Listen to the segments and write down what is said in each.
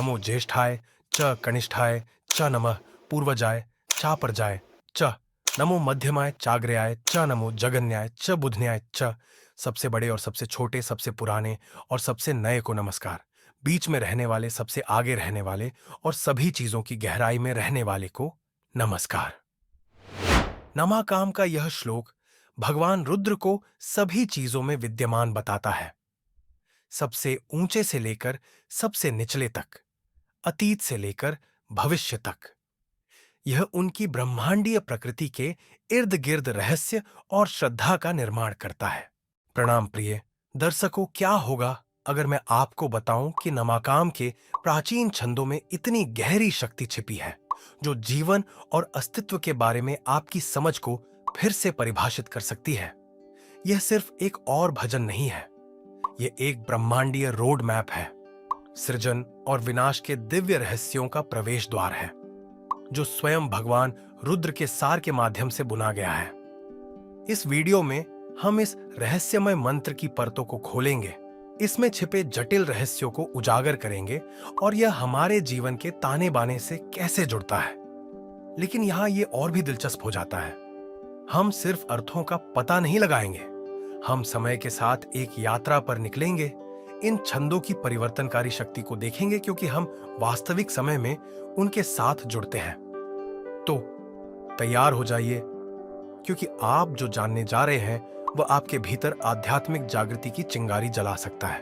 नमो ज्येष्ठाय च कनिष्ठाय च नमः पूर्वजाय चापर्जाय च नमो मध्यमाय चाग्र्याय च नमो जगन्याय च बुधन्याय च। सबसे बड़े और सबसे छोटे, सबसे पुराने और सबसे नए को नमस्कार। बीच में रहने वाले, सबसे आगे रहने वाले और सभी चीजों की गहराई में रहने वाले को नमस्कार। नमाकाम का यह श्लोक भगवान रुद्र को सभी चीजों में विद्यमान बताता है, सबसे ऊंचे से लेकर सबसे निचले तक, अतीत से लेकर भविष्य तक। यह उनकी ब्रह्मांडीय प्रकृति के इर्द गिर्द रहस्य और श्रद्धा का निर्माण करता है। प्रणाम प्रिय दर्शकों, क्या होगा अगर मैं आपको बताऊं कि नमाकाम के प्राचीन छंदों में इतनी गहरी शक्ति छिपी है जो जीवन और अस्तित्व के बारे में आपकी समझ को फिर से परिभाषित कर सकती है। यह सिर्फ एक और भजन नहीं है, यह एक ब्रह्मांडीय रोड मैप है, सृजन और विनाश के दिव्य रहस्यों का प्रवेश द्वार है जो स्वयं भगवान रुद्र के सार के माध्यम से बुना गया है। इस वीडियो में हम इस रहस्यमय मंत्र की परतों को खोलेंगे, इसमें छिपे जटिल रहस्यों को उजागर करेंगे और यह हमारे जीवन के ताने बाने से कैसे जुड़ता है। लेकिन यहां यह और भी दिलचस्प हो जाता है। हम सिर्फ अर्थों का पता नहीं लगाएंगे, हम समय के साथ एक यात्रा पर निकलेंगे, इन छंदों की परिवर्तनकारी शक्ति को देखेंगे क्योंकि हम वास्तविक समय में उनके साथ जुड़ते हैं। तो तैयार हो जाइए, क्योंकि आप जो जानने जा रहे हैं वह आपके भीतर आध्यात्मिक जागृति की चिंगारी जला सकता है।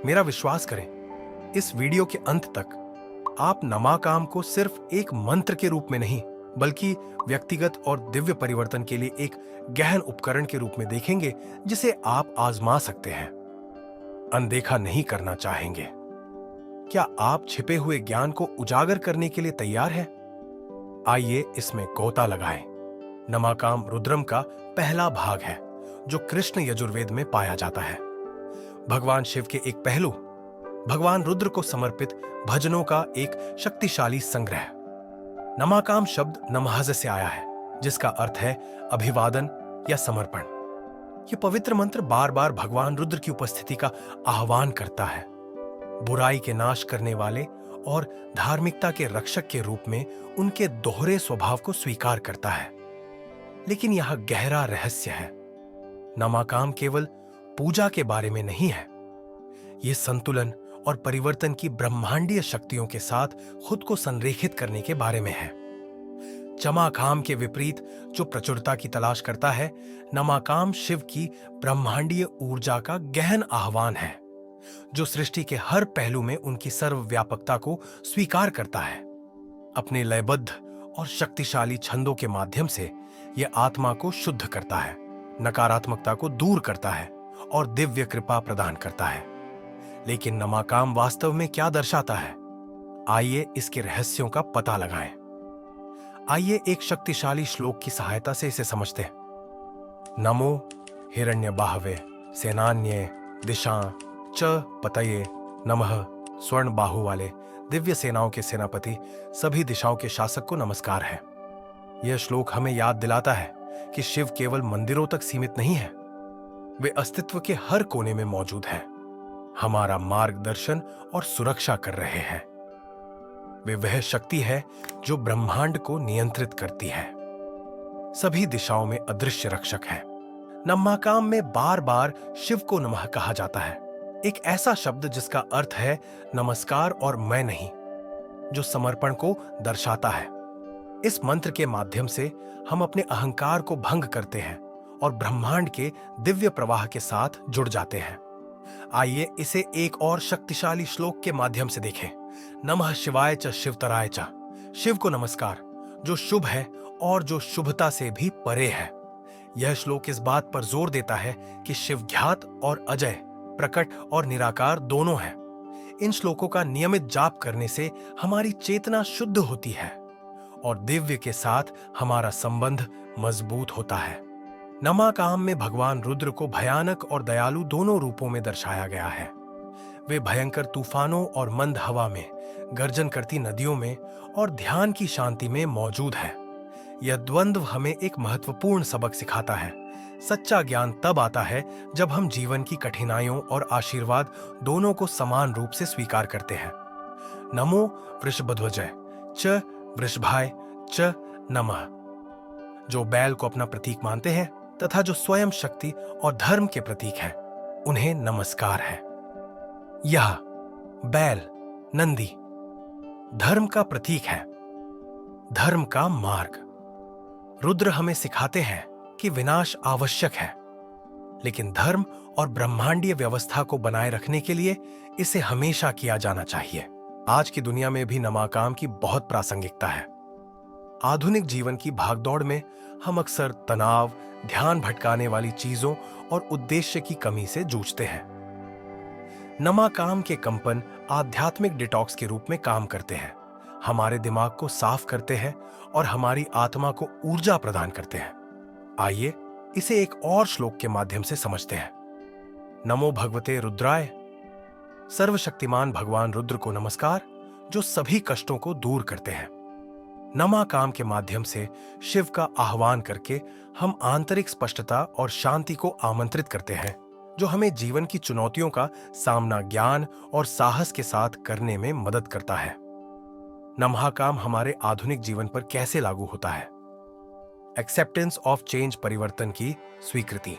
मेरा विश्वास करें, इस वीडियो के अंत तक आप नमाकाम को सिर्फ एक मंत्र के रूप में नहीं बल्कि व्यक्तिगत और दिव्य परिवर्तन के लिए एक गहन उपकरण के रूप में देखेंगे जिसे आप आजमा सकते हैं, अनदेखा नहीं करना चाहेंगे। क्या आप छिपे हुए ज्ञान को उजागर करने के लिए तैयार हैं? आइए इसमें गोता लगाएं। नमाकाम रुद्रम का पहला भाग है जो कृष्ण यजुर्वेद में पाया जाता है। भगवान शिव के एक पहलू, भगवान रुद्र को समर्पित भजनों का एक शक्तिशाली संग्रह। नमाकाम शब्द नमहज से आया है जिसका अर्थ है अभिवादन या समर्पण। यह पवित्र मंत्र बार बार भगवान रुद्र की उपस्थिति का आह्वान करता है, बुराई के नाश करने वाले और धार्मिकता के रक्षक के रूप में उनके दोहरे स्वभाव को स्वीकार करता है। लेकिन यह गहरा रहस्य है, नमाकाम केवल पूजा के बारे में नहीं है, यह संतुलन और परिवर्तन की ब्रह्मांडीय शक्तियों के साथ खुद को संरेखित करने के बारे में है। चमाकाम के विपरीत जो प्रचुरता की तलाश करता है, नमाकाम शिव की ब्रह्मांडीय ऊर्जा का गहन आह्वान है जो सृष्टि के हर पहलू में उनकी सर्वव्यापकता को स्वीकार करता है। अपने लयबद्ध और शक्तिशाली छंदों के माध्यम से यह आत्मा को शुद्ध करता है, नकारात्मकता को दूर करता है और दिव्य कृपा प्रदान करता है। लेकिन नमाकाम वास्तव में क्या दर्शाता है? आइए इसके रहस्यों का पता लगाएं। आइए एक शक्तिशाली श्लोक की सहायता से इसे समझते हैं। नमो हिरण्यबाहवे सेनान्ये दिशा च पतये नमः। स्वर्ण बाहु वाले दिव्य सेनाओं के सेनापति, सभी दिशाओं के शासक को नमस्कार है। यह श्लोक हमें याद दिलाता है कि शिव केवल मंदिरों तक सीमित नहीं है, वे अस्तित्व के हर कोने में मौजूद हैं, हमारा मार्गदर्शन और सुरक्षा कर रहे हैं। वे वह शक्ति है जो ब्रह्मांड को नियंत्रित करती है, सभी दिशाओं में अदृश्य रक्षक है। नमाकाम में बार बार शिव को नमः कहा जाता है, एक ऐसा शब्द जिसका अर्थ है नमस्कार और मैं नहीं, जो समर्पण को दर्शाता है। इस मंत्र के माध्यम से हम अपने अहंकार को भंग करते हैं और ब्रह्मांड के दिव्य प्रवाह के साथ जुड़ जाते हैं। आइए इसे एक और शक्तिशाली श्लोक के माध्यम से देखें। नमः शिवाय च शिवतराय च। शिव को नमस्कार जो शुभ है और जो शुभता से भी परे है। यह श्लोक इस बात पर जोर देता है कि शिव ज्ञात और अजय, प्रकट और निराकार दोनों हैं। इन श्लोकों का नियमित जाप करने से हमारी चेतना शुद्ध होती है और दिव्य के साथ हमारा संबंध मजबूत होता है। नमाकाम में भगवान रुद्र को भयानक और दयालु दोनों रूपों में दर्शाया गया है। वे भयंकर तूफानों और मंद हवा में, गर्जन करती नदियों में और ध्यान की शांति में मौजूद है। यह द्वंद्व हमें एक महत्वपूर्ण सबक सिखाता है। सच्चा ज्ञान तब आता है जब हम जीवन की कठिनाइयों और आशीर्वाद दोनों को समान रूप से स्वीकार करते हैं। नमो वृषभध्वजाय च वृषभाय च नमः। जो बैल को अपना प्रतीक मानते हैं तथा जो स्वयं शक्ति और धर्म के प्रतीक हैं, उन्हें नमस्कार है। यह बैल नंदी धर्म का प्रतीक है, धर्म का मार्ग। रुद्र हमें सिखाते हैं कि विनाश आवश्यक है, लेकिन धर्म और ब्रह्मांडीय व्यवस्था को बनाए रखने के लिए इसे हमेशा किया जाना चाहिए। आज की दुनिया में भी नमाकाम की बहुत प्रासंगिकता है। आधुनिक जीवन की भागदौड़ में हम अक्सर तनाव, ध्यान भटकाने वाली चीजों और उद्देश्य की कमी से जूझते हैं। नमाकाम के कंपन आध्यात्मिक डिटॉक्स के रूप में काम करते हैं, हमारे दिमाग को साफ करते हैं और हमारी आत्मा को ऊर्जा प्रदान करते हैं। आइए इसे एक और श्लोक के माध्यम से समझते हैं। नमो भगवते रुद्राय। सर्वशक्तिमान भगवान रुद्र को नमस्कार, जो सभी कष्टों को दूर करते हैं। नमाकाम के माध्यम से शिव का आह्वान करके हम आंतरिक स्पष्टता और शांति को आमंत्रित करते हैं, जो हमें जीवन की चुनौतियों का सामना ज्ञान और साहस के साथ करने में मदद करता है। नमाकाम हमारे आधुनिक जीवन पर कैसे लागू होता है? एक्सेप्टेंस ऑफ चेंज, परिवर्तन की स्वीकृति।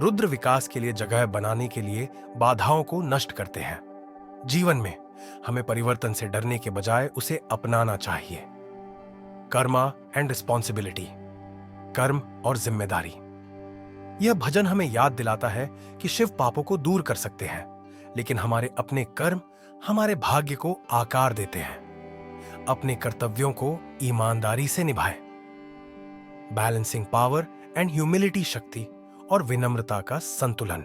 रुद्र विकास के लिए जगह बनाने के लिए बाधाओं को नष्ट करते हैं। जीवन में हमें परिवर्तन से डरने के बजाय उसे अपनाना चाहिए। कर्मा एंड रिस्पॉन्सिबिलिटी, कर्म और जिम्मेदारी। यह भजन हमें याद दिलाता है कि शिव पापों को दूर कर सकते हैं, लेकिन हमारे अपने कर्म हमारे भाग्य को आकार देते हैं। अपने कर्तव्यों को ईमानदारी से निभाएं। बैलेंसिंग पावर एंड ह्यूमिलिटी, शक्ति और विनम्रता का संतुलन।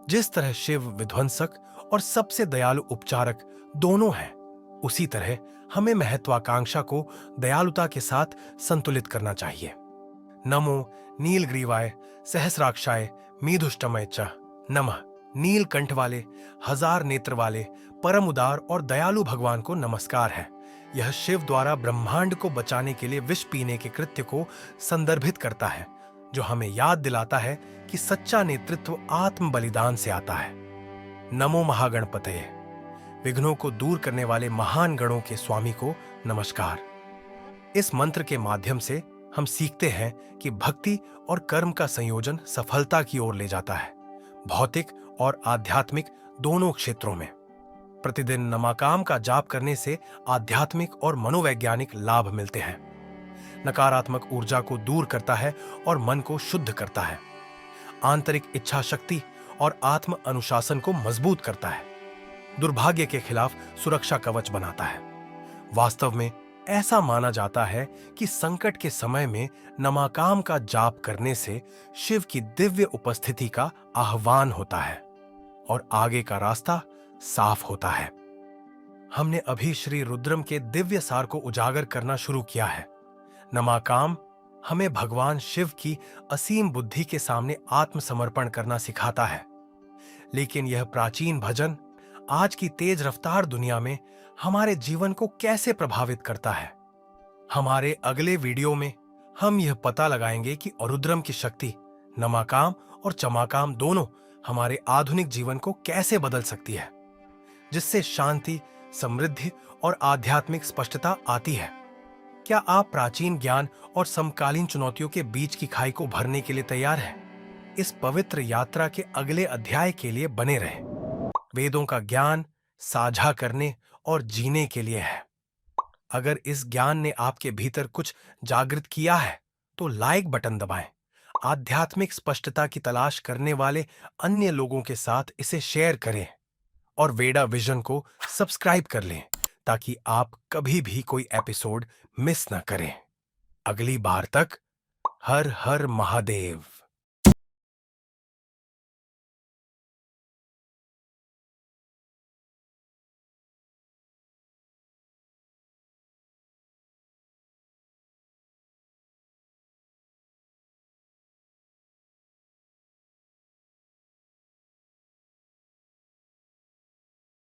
जिस तरह शिव विध्वंसक और सबसे दयालु उपचारक दोनों हैं, उसी तरह हमें महत्वाकांक्षा को दयालुता के साथ संतुलित करना चाहिए। नमो नीलग्रीवाय सहस्राक्षाय मीधुष्टमय च नमः। नीलकंठ वाले, हजार नेत्र वाले, परम उदार और दयालु भगवान को नमस्कार है। यह शिव द्वारा ब्रह्मांड को बचाने के लिए विष पीने के कृत्य को संदर्भित करता है, जो हमें याद दिलाता है कि सच्चा नेतृत्व आत्म बलिदान से आता है। नमो महागणपतये। विघ्नों को दूर करने वाले महान गणों के स्वामी को नमस्कार। इस मंत्र के माध्यम से हम सीखते हैं कि भक्ति और कर्म का संयोजन सफलता की ओर ले जाता है, भौतिक और आध्यात्मिक दोनों क्षेत्रों में। प्रतिदिन नमाकाम का जाप करने से आध्यात्मिक और मनोवैज्ञानिक लाभ मिलते हैं। नकारात्मक ऊर्जा को दूर करता है और मन को शुद्ध करता है। आंतरिक इच्छा शक्ति और आत्म अनुशासन को मजबूत करता है। दुर्भाग्य के खिलाफ सुरक्षा कवच बनाता है। वास्तव में ऐसा माना जाता है कि संकट के समय में नमाकाम का जाप करने से शिव की दिव्य उपस्थिति का आह्वान होता है और आगे का रास्ता साफ होता है। हमने अभी श्री रुद्रम के दिव्य सार को उजागर करना शुरू किया है। नमाकाम हमें भगवान शिव की असीम बुद्धि के सामने आत्मसमर्पण करना सिखाता है, लेकिन यह प्राचीन भजन आज की तेज रफ्तार दुनिया में हमारे जीवन को कैसे प्रभावित करता है? हमारे अगले वीडियो में हम यह पता लगाएंगे कि रुद्रम की शक्ति नमाकाम और चमाकाम दोनों हमारे आधुनिक जीवन को कैसे बदल सकती है, जिससे शांति, समृद्धि और आध्यात्मिक स्पष्टता आती है। क्या आप प्राचीन ज्ञान और समकालीन चुनौतियों के बीच की खाई को भरने के लिए तैयार हैं? इस पवित्र यात्रा के अगले अध्याय के लिए बने रहें। वेदों का ज्ञान साझा करने और जीने के लिए है। अगर इस ज्ञान ने आपके भीतर कुछ जागृत किया है, तो लाइक बटन दबाएं। आध्यात्मिक स्पष्टता की तलाश करने वाले अन्य लोगों के साथ इसे शेयर करें और वेदा विजन को सब्सक्राइब कर लें, ताकि आप कभी भी कोई एपिसोड मिस न करें। अगली बार तक हर हर महादेव।